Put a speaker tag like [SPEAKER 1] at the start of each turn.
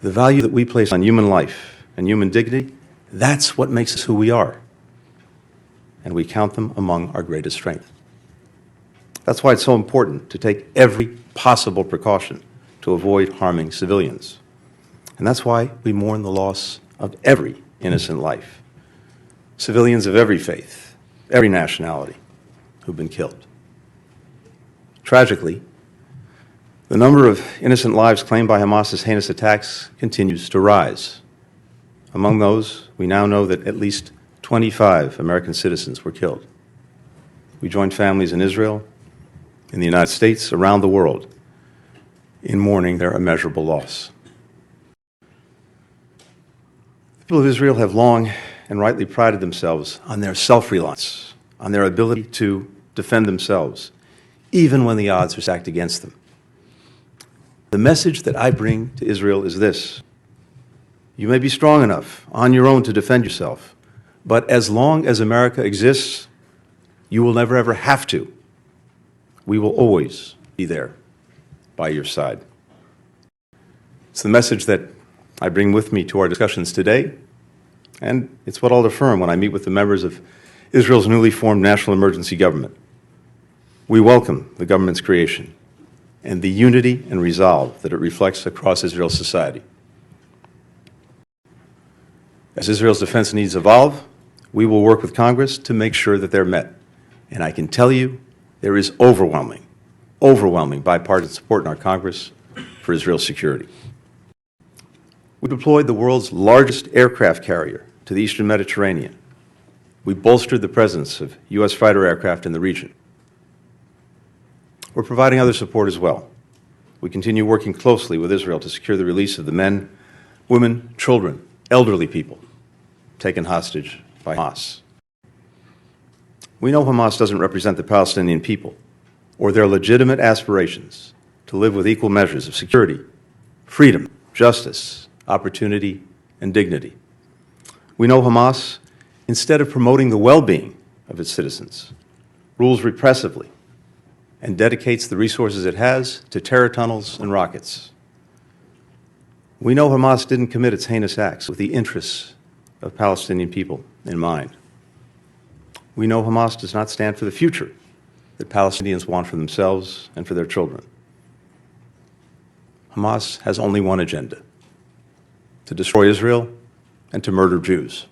[SPEAKER 1] The value that we place on human life and human dignity, that's what makes us who we are. And we count them among our greatest strength. That's why it's so important to take every possible precaution to avoid harming civilians. And that's why we mourn the loss of every innocent life. Civilians of every faith, every nationality who've been killed. Tragically, the number of innocent lives claimed by Hamas's heinous attacks continues to rise. Among those, we now know that at least 25 American citizens were killed. We join families in Israel, in the United States, around the world, in mourning their immeasurable loss. The people of Israel have long and rightly prided themselves on their self-reliance, on their ability to defend themselves, even when the odds are stacked against them. The message that I bring to Israel is this: you may be strong enough on your own to defend yourself, but as long as America exists, you will never ever have to. We will always be there by your side. It's the message that I bring with me to our discussions today, and it's what I'll affirm when I meet with the members of Israel's newly formed national emergency government. We welcome the government's creation and the unity and resolve that it reflects across Israel's society. As Israel's defense needs evolve, we will work with Congress to make sure that they're met. And I can tell you, there is overwhelming bipartisan support in our Congress for Israel's security. We deployed the world's largest aircraft carrier to the Eastern Mediterranean. We bolstered the presence of U.S. fighter aircraft in the region. We're providing other support as well. We continue working closely with Israel to secure the release of the men, women, children, elderly people taken hostage by Hamas. We know Hamas doesn't represent the Palestinian people or their legitimate aspirations to live with equal measures of security, freedom, justice, opportunity, and dignity. We know Hamas, instead of promoting the well-being of its citizens, rules repressively and dedicates the resources it has to terror tunnels and rockets. We know Hamas didn't commit its heinous acts with the interests of Palestinian people in mind. We know Hamas does not stand for the future that Palestinians want for themselves and for their children. Hamas has only one agenda: to destroy Israel and to murder Jews.